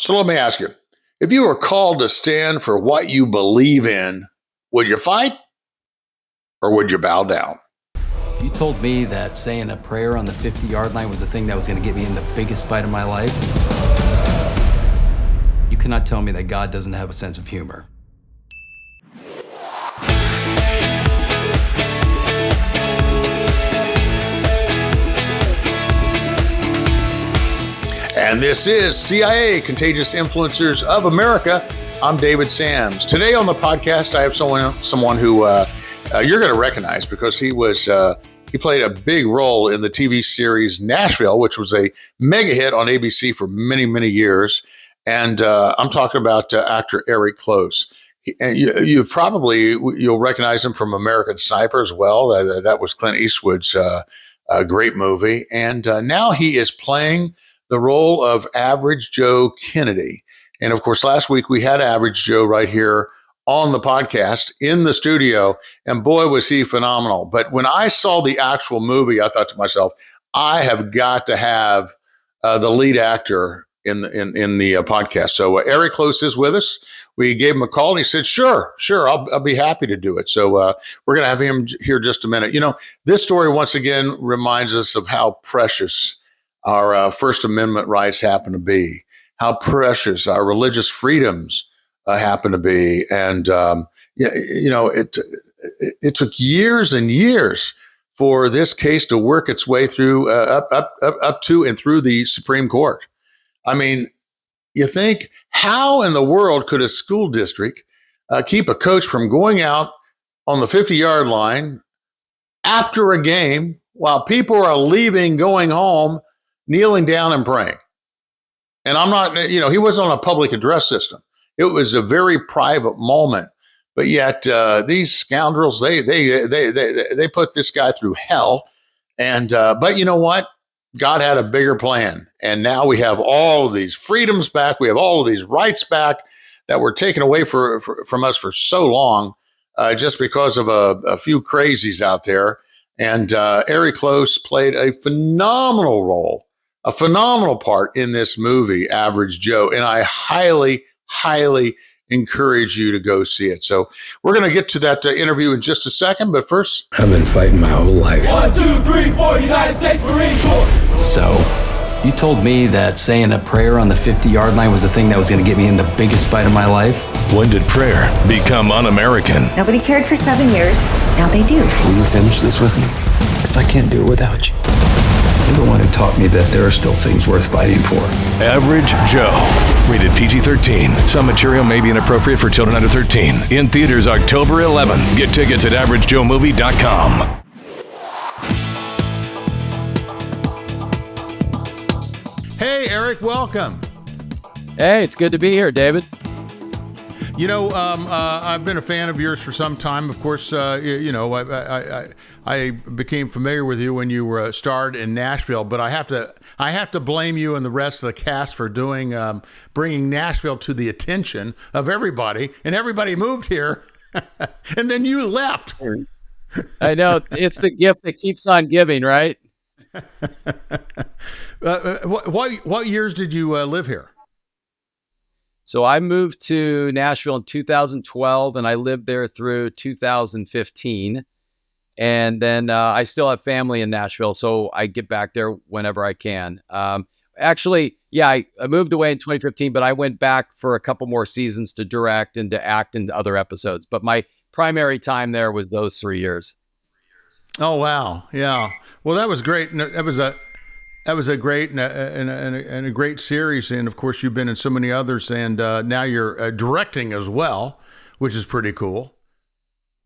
So let me ask you, if you were called to stand for what you believe in, would you fight or would you bow down? If you told me that saying a prayer on the 50-yard line was the thing that was going to get me in the biggest fight of my life, you cannot tell me that God doesn't have a sense of humor. And this is CIA, Contagious Influencers of America. I'm David Sams. Today on the podcast, I have someone who you're going to recognize because he played a big role in the TV series Nashville, which was a mega hit on ABC for many, many years. And I'm talking about actor Eric Close. And you'll recognize him from American Sniper as well. That was Clint Eastwood's great movie. And now he is playing the role of Average Joe Kennedy. And of course, last week we had Average Joe right here on the podcast in the studio, and boy, was he phenomenal. But when I saw the actual movie, I thought to myself, I have got to have the lead actor in the podcast. So Eric Close is with us. We gave him a call and he said, sure, I'll be happy to do it. So we're going to have him here just a minute. You know, this story once again reminds us of how precious our First Amendment rights happen to be, how precious our religious freedoms happen to be. And, it took years and years for this case to work its way through, up to and through the Supreme Court. I mean, you think, how in the world could a school district keep a coach from going out on the 50-yard line after a game while people are leaving, going home, kneeling down and praying? And I'm not, he wasn't on a public address system. It was a very private moment. But yet these scoundrels, they put this guy through hell. And but you know what? God had a bigger plan. And now we have all of these freedoms back. We have all of these rights back that were taken away from us for so long, just because of a few crazies out there. And Eric Close played a phenomenal role, a phenomenal part in this movie, Average Joe. And I highly, highly encourage you to go see it. So we're going to get to that interview in just a second. But first, I've been fighting my whole life. 1, 2, 3, 4, United States Marine Corps. So you told me that saying a prayer on the 50-yard line was the thing that was going to get me in the biggest fight of my life? When did prayer become un-American? Nobody cared for 7 years. Now they do. Will you finish this with me? Because I can't do it without you. You're the one who taught me that there are still things worth fighting for. Average Joe. Rated PG-13. Some material may be inappropriate for children under 13. In theaters October 11. Get tickets at averagejoemovie.com. hey, Eric, welcome. Hey, it's good to be here, David. You know, I've been a fan of yours for some time. Of course, I became familiar with you when you were starred in Nashville. But I have to blame you and the rest of the cast for bringing Nashville to the attention of everybody, and everybody moved here, and then you left. I know, it's the gift that keeps on giving, right? What years did you live here? So I moved to Nashville in 2012, and I lived there through 2015. And then I still have family in Nashville, so I get back there whenever I can. Actually, I moved away in 2015, but I went back for a couple more seasons to direct and to act in other episodes. But my primary time there was those 3 years. Oh, wow. Yeah. Well, that was great. That was a great and a great series. And of course, you've been in so many others, and now you're directing as well, which is pretty cool.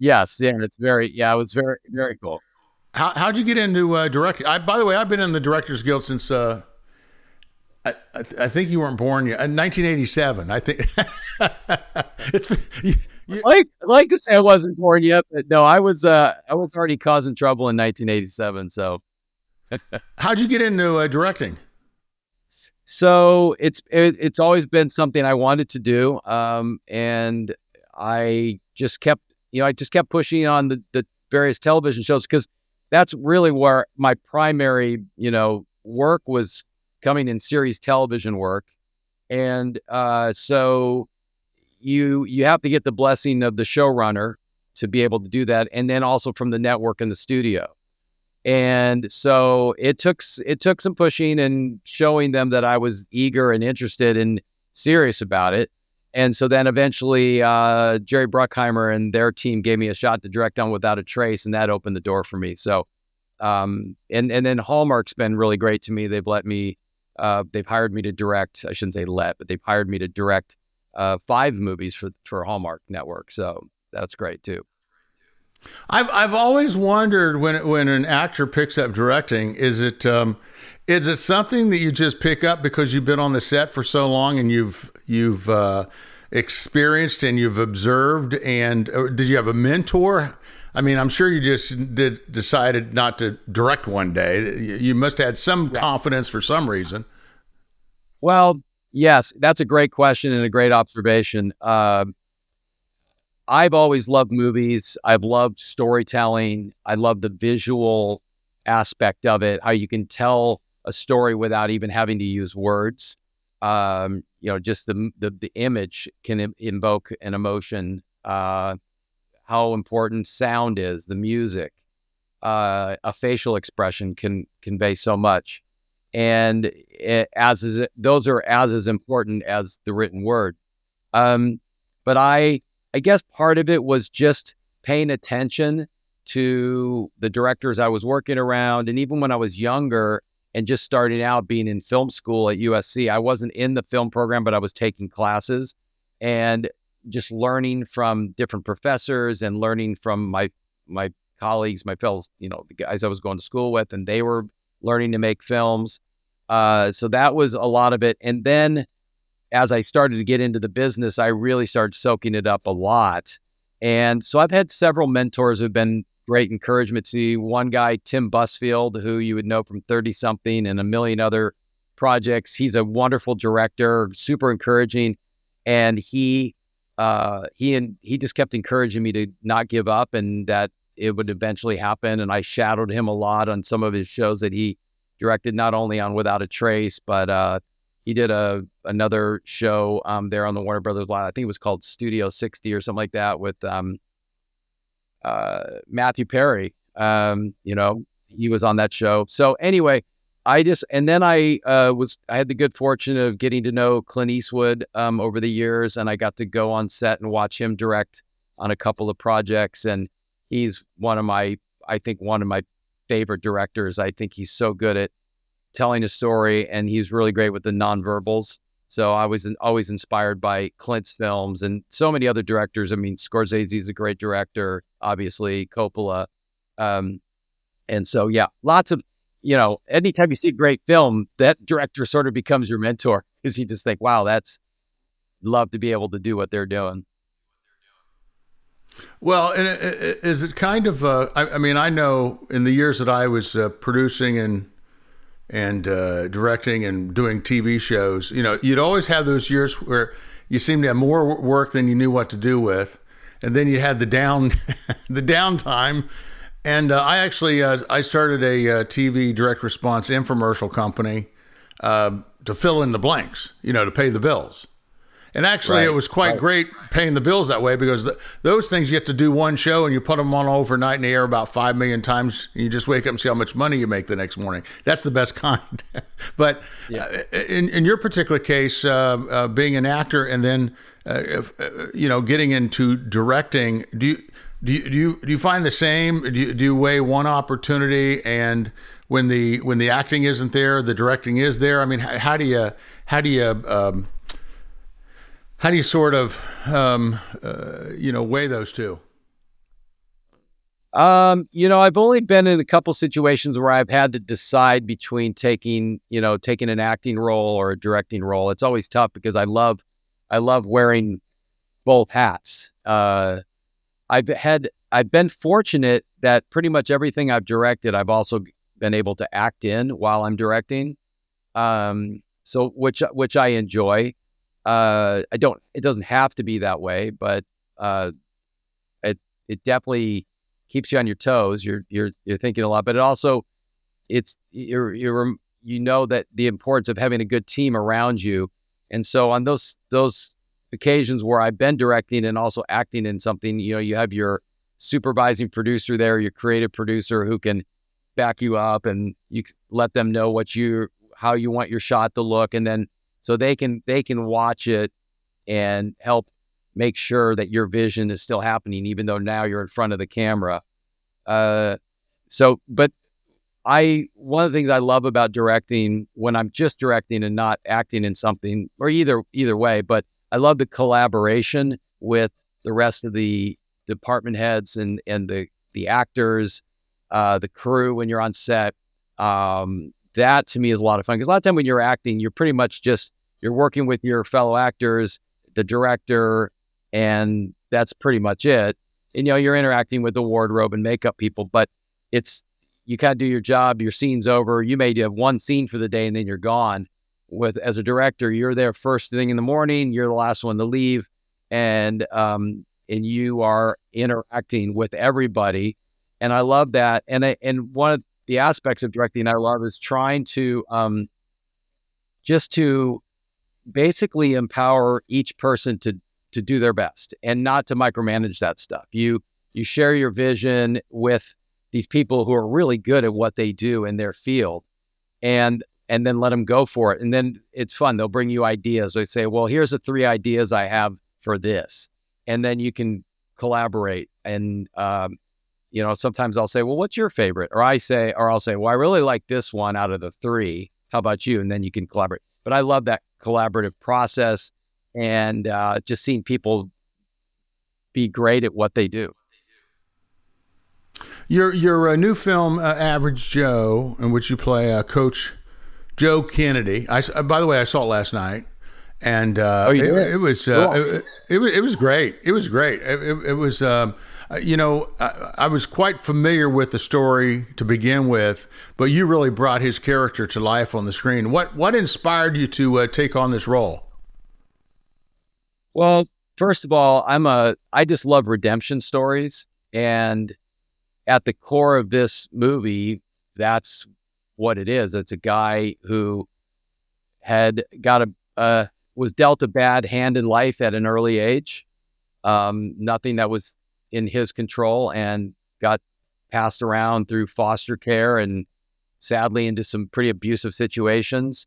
Yes. Yeah. It was very, very cool. How'd you get into directing? By the way, I've been in the Directors Guild since, I think you weren't born yet, 1987. I think it's, I like to say I wasn't born yet, but no, I was already causing trouble in 1987. So how'd you get into directing? So it's always been something I wanted to do. And I just kept pushing on the various television shows, because that's really where my primary, work was, coming in series television work. And so you have to get the blessing of the showrunner to be able to do that, and then also from the network and the studio. And so it took some pushing and showing them that I was eager and interested and serious about it. And so then eventually Jerry Bruckheimer and their team gave me a shot to direct on Without a Trace, and that opened the door for me. So and then Hallmark's been really great to me. They've let me they've hired me to direct. I shouldn't say let, but they've hired me to direct 5 movies for Hallmark Network. So that's great too. I've always wondered when an actor picks up directing, is it something that you just pick up because you've been on the set for so long and you've experienced and you've observed, and did you have a mentor? I mean, I'm sure you just decided not to direct one day. You must have had some confidence for some reason. Well, yes, that's a great question and a great observation. I've always loved movies. I've loved storytelling. I love the visual aspect of it, how you can tell a story without even having to use words. Just the image can invoke an emotion. How important sound is, the music, a facial expression can convey so much. And those are as important as the written word. But I guess part of it was just paying attention to the directors I was working around. And even when I was younger and just starting out being in film school at USC, I wasn't in the film program, but I was taking classes and just learning from different professors and learning from my colleagues, my fellows, the guys I was going to school with, and they were learning to make films. So that was a lot of it. And then as I started to get into the business, I really started soaking it up a lot. And so I've had several mentors who've been great encouragement to me. One guy, Tim Busfield, who you would know from 30 something and a million other projects. He's a wonderful director, super encouraging. And he just kept encouraging me to not give up and that it would eventually happen. And I shadowed him a lot on some of his shows that he directed, not only on Without a Trace, but he did another show there on the Warner Brothers lot. I think it was called Studio 60 or something like that with Matthew Perry. He was on that show. So anyway, I had the good fortune of getting to know Clint Eastwood over the years, and I got to go on set and watch him direct on a couple of projects. And he's one of my favorite directors. I think he's so good at telling a story, and he's really great with the nonverbals. So I was always inspired by Clint's films and so many other directors. I mean, Scorsese's a great director, obviously, Coppola. And so, yeah, lots of, anytime you see a great film, that director sort of becomes your mentor because you just think, wow, love to be able to do what they're doing. Well, and is it kind of, I know in the years that I was producing and directing and doing TV shows, you'd always have those years where you seemed to have more work than you knew what to do with. And then you had the downtime. And I actually, I started a TV direct response infomercial company to fill in the blanks, to pay the bills. And actually, it was quite great paying the bills that way because those things you have to do one show and you put them on overnight in the air about 5 million times. And you just wake up and see how much money you make the next morning. That's the best kind. But in your particular case, being an actor and then getting into directing, do you find the same? Do you weigh one opportunity and when the acting isn't there, the directing is there? I mean, how do you sort of, weigh those two? I've only been in a couple situations where I've had to decide between taking an acting role or a directing role. It's always tough because I love wearing both hats. I've been fortunate that pretty much everything I've directed, I've also been able to act in while I'm directing. So which I enjoy. It doesn't have to be that way, but it definitely keeps you on your toes. You're thinking a lot, but it also, that the importance of having a good team around you And so on those occasions where I've been directing and also acting in something, you have your supervising producer there, your creative producer who can back you up, and you let them know how you want your shot to look, and then so they can watch it and help make sure that your vision is still happening, even though now you're in front of the camera. But one of the things I love about directing, when I'm just directing and not acting in something, or either way, but I love the collaboration with the rest of the department heads and the actors, the crew when you're on set. That to me is a lot of fun, because a lot of time when you're acting, you're pretty much you're working with your fellow actors, the director, and that's pretty much it. And you're interacting with the wardrobe and makeup people, but you kind of do your job, your scene's over. You may have one scene for the day and then you're gone. As a director, you're there first thing in the morning, you're the last one to leave, and you are interacting with everybody. And I love that. And one of the aspects of directing I love is trying to just to basically empower each person to do their best and not to micromanage that stuff. You share your vision with these people who are really good at what they do in their field, and then let them go for it. And then it's fun. They'll bring you ideas. They say, well, here's the 3 ideas I have for this. And then you can collaborate. And, sometimes I'll say, well, what's your favorite? Or I'll say, well, I really like this one out of the 3. How about you? And then you can collaborate. But I love that collaborative process, and just seeing people be great at what they do. Your new film, Average Joe, in which you play Coach Joe Kennedy. By the way, I saw it last night, and it was great. It was great. It was I was quite familiar with the story to begin with, but you really brought his character to life on the screen. What inspired you to take on this role? Well, first of all, I just love redemption stories, and at the core of this movie, that's what it is. It's a guy who had was dealt a bad hand in life at an early age, nothing that was in his control, and got passed around through foster care and sadly into some pretty abusive situations,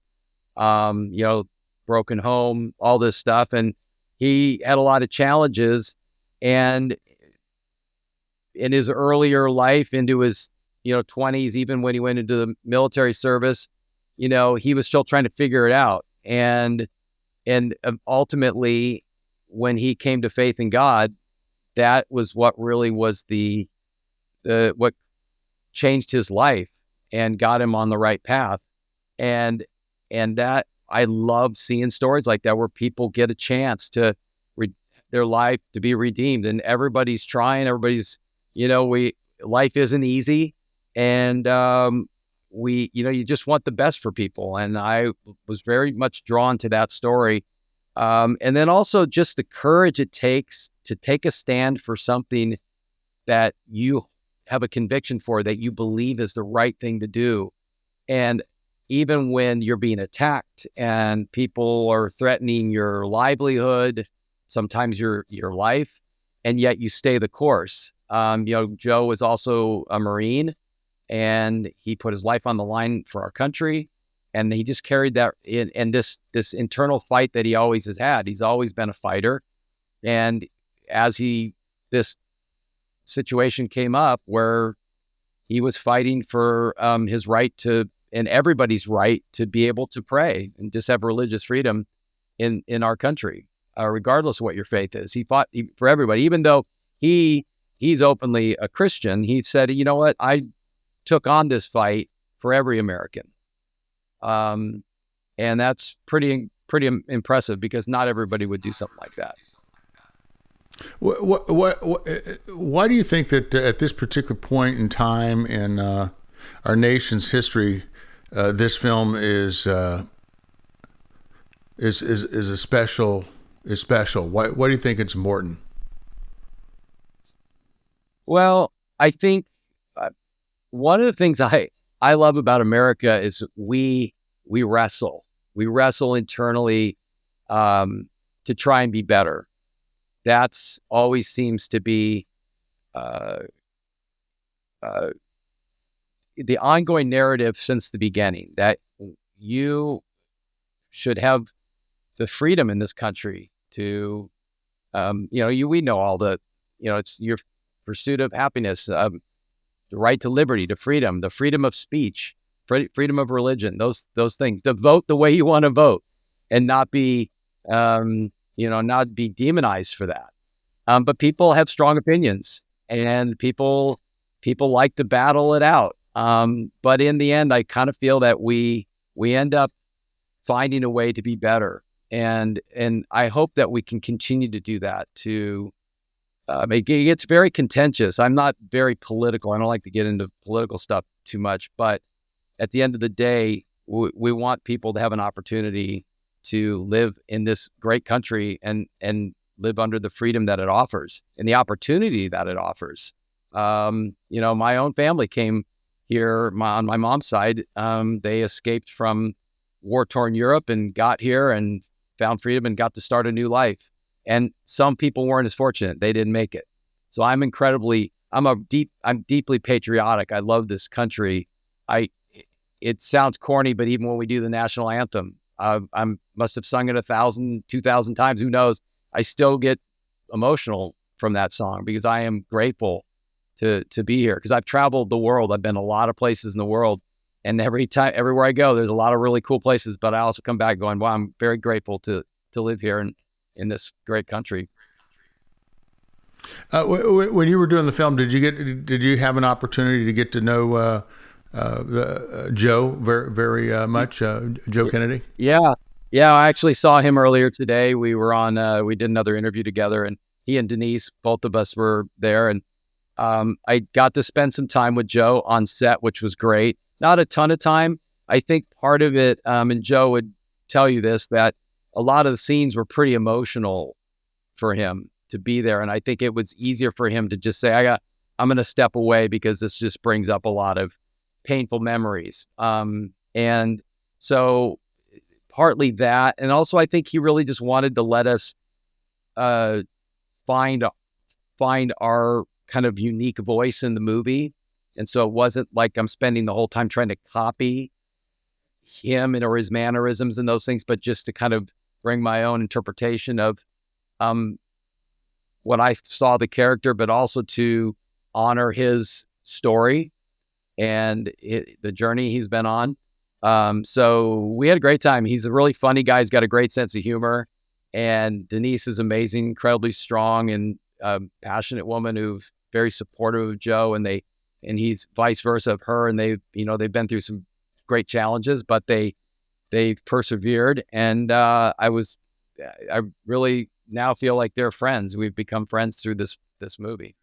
broken home, all this stuff. And he had a lot of challenges, and in his earlier life, into his 20s, even when he went into the military service, he was still trying to figure it out. And ultimately, when he came to faith in God, that was what really was what changed his life and got him on the right path. And that, I love seeing stories like that, where people get a chance to their life to be redeemed, and everybody's trying. Life isn't easy, and you just want the best for people. And I was very much drawn to that story. And then also just the courage it takes to take a stand for something that you have a conviction for, that you believe is the right thing to do. And even when you're being attacked and people are threatening your livelihood, sometimes your life, and yet you stay the course. Joe was also a Marine, and he put his life on the line for our country. And he just carried that in, and this internal fight that he always has had. He's always been a fighter. And as this situation came up where he was fighting for his right and everybody's right to be able to pray and just have religious freedom in our country, regardless of what your faith is. He fought for everybody, even though he's openly a Christian. He said, you know what, I took on this fight for every American. And that's pretty impressive, because not everybody would do something like that. Why do you think that at this particular point in time in our nation's history, this film is special? Why do you think it's important? Well, I think one of the things I love about America is we wrestle internally to try and be better. That's always seems to be the ongoing narrative since the beginning, that you should have the freedom in this country to, we know all the, it's your pursuit of happiness, the right to liberty, to freedom, the freedom of speech, freedom of religion, those things, to vote the way you want to vote and not be, not be demonized for that. But people have strong opinions, and people like to battle it out. But in the end, I kind of feel that we end up finding a way to be better. And I hope that we can continue to do that. It gets very contentious. I'm not very political. I don't like to get into political stuff too much. But at the end of the day, we want people to have an opportunity to live in this great country and live under the freedom that it offers and the opportunity that it offers. My own family came here on my mom's side. They escaped from war-torn Europe and got here and found freedom and got to start a new life. And some people weren't as fortunate. They didn't make it. So I'm deeply patriotic. I love this country. It sounds corny, but even when we do the national anthem, I must have sung it 1,000, 2,000 times. Who knows? I still get emotional from that song because I am grateful to be here, because I've traveled the world. I've been a lot of places in the world, and everywhere I go, there's a lot of really cool places, but I also come back going, wow, I'm very grateful to live here in this great country. When you were doing the film, did you have an opportunity to get to know Joe very much, Joe Kennedy? Yeah. I actually saw him earlier today. We were we did another interview together, and he and Denise, both of us were there. And I got to spend some time with Joe on set, which was great. Not a ton of time. I think part of it, and Joe would tell you this, that a lot of the scenes were pretty emotional for him to be there. And I think it was easier for him to just say, I'm going to step away because this just brings up a lot of painful memories. And so partly that, and also I think he really just wanted to let us find our kind of unique voice in the movie. And so it wasn't like I'm spending the whole time trying to copy him or his mannerisms and those things, but just to kind of bring my own interpretation of what I saw the character, but also to honor his story and the journey he's been on. So we had a great time. He's a really funny guy. He's got a great sense of humor. And Denise is amazing, incredibly strong and passionate woman who's very supportive of Joe, and he's vice versa of her. And they've been through some great challenges, but they persevered. And I really now feel like they're friends. We've become friends through this movie.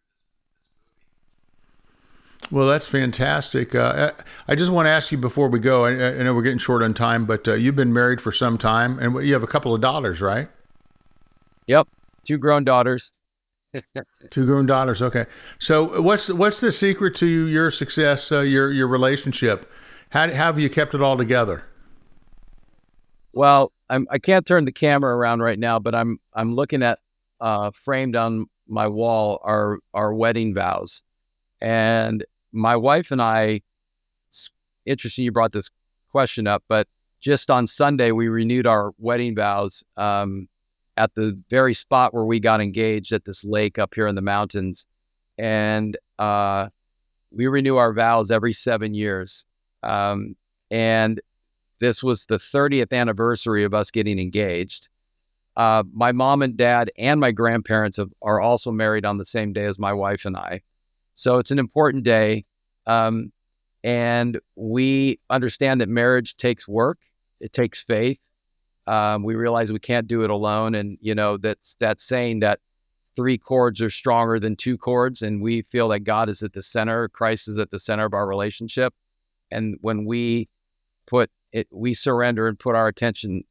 Well, that's fantastic. I just want to ask you before we go, I know we're getting short on time, but you've been married for some time, and you have a couple of daughters, right? Yep. 2 grown daughters. 2 grown daughters. Okay. So what's the secret to your success, your relationship? How have you kept it all together? Well, I can't turn the camera around right now, but I'm looking at framed on my wall our wedding vows. And my wife and I, it's interesting you brought this question up, but just on Sunday, we renewed our wedding vows at the very spot where we got engaged at this lake up here in the mountains. And we renew our vows every 7 years. And this was the 30th anniversary of us getting engaged. My mom and dad and my grandparents are also married on the same day as my wife and I. So it's an important day. And we understand that marriage takes work. It takes faith. We realize we can't do it alone. And, that's saying that 3 chords are stronger than 2 chords. And we feel that God is at the center. Christ is at the center of our relationship. And when we surrender and put our attention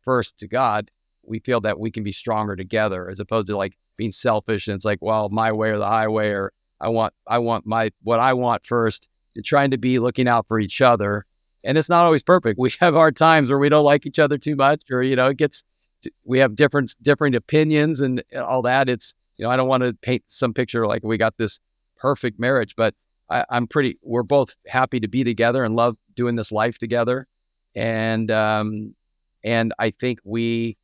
first to God, we feel that we can be stronger together, as opposed to like being selfish. And it's like, well, my way or the highway, or I want what I want first, and trying to be looking out for each other. And it's not always perfect. We have hard times where we don't like each other too much, or, it gets we have different opinions and all that. It's, I don't want to paint some picture like we got this perfect marriage, but we're both happy to be together and love doing this life together. And I think we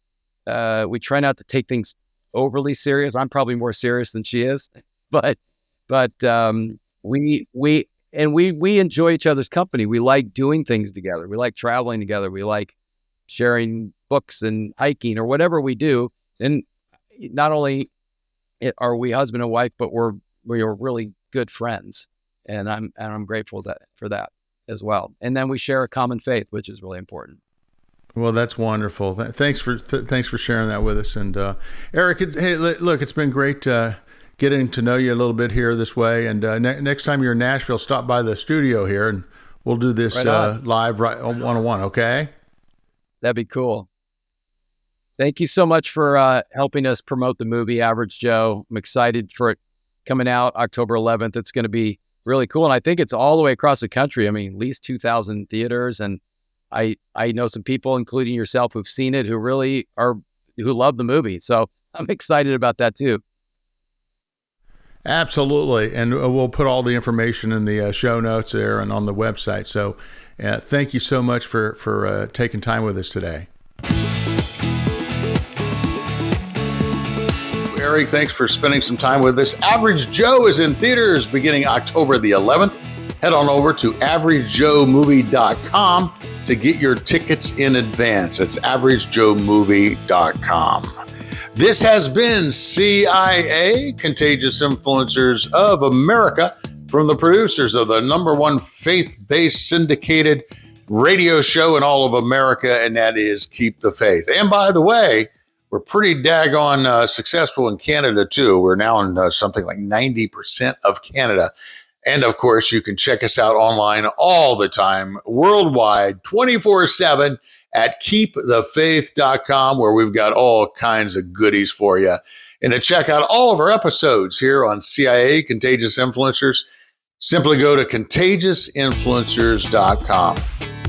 try not to take things overly serious. I'm probably more serious than she is, but we enjoy each other's company. We like doing things together. We like traveling together. We like sharing books and hiking or whatever we do. And not only are we husband and wife, but we are really good friends. And I'm grateful for that as well. And then we share a common faith, which is really important. Well, that's wonderful. Thanks for sharing that with us. And Eric, look, it's been great getting to know you a little bit here this way. And next time you're in Nashville, stop by the studio here, and we'll do this live one-on-one. Okay? That'd be cool. Thank you so much for helping us promote the movie Average Joe. I'm excited for it coming out October 11th. It's going to be really cool. And I think it's all the way across the country. I mean, at least 2,000 theaters. And I know some people, including yourself, who've seen it, who love the movie. So I'm excited about that too. Absolutely. And we'll put all the information in the show notes there and on the website. So thank you so much for taking time with us today. Eric, thanks for spending some time with us. Average Joe is in theaters beginning October the 11th. Head on over to averagejoemovie.com to get your tickets in advance. It's averagejoemovie.com. This has been CIA, Contagious Influencers of America, from the producers of the #1 faith-based syndicated radio show in all of America, and that is Keep the Faith. And by the way, we're pretty daggone successful in Canada, too. We're now in something like 90% of Canada. And, of course, you can check us out online all the time, worldwide, 24/7 at KeepTheFaith.com, where we've got all kinds of goodies for you. And to check out all of our episodes here on CIA, Contagious Influencers, simply go to contagiousInfluencers.com.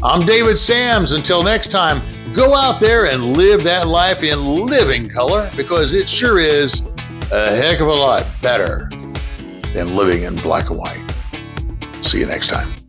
I'm David Sams. Until next time, go out there and live that life in living color, because it sure is a heck of a lot better than living in black and white. See you next time.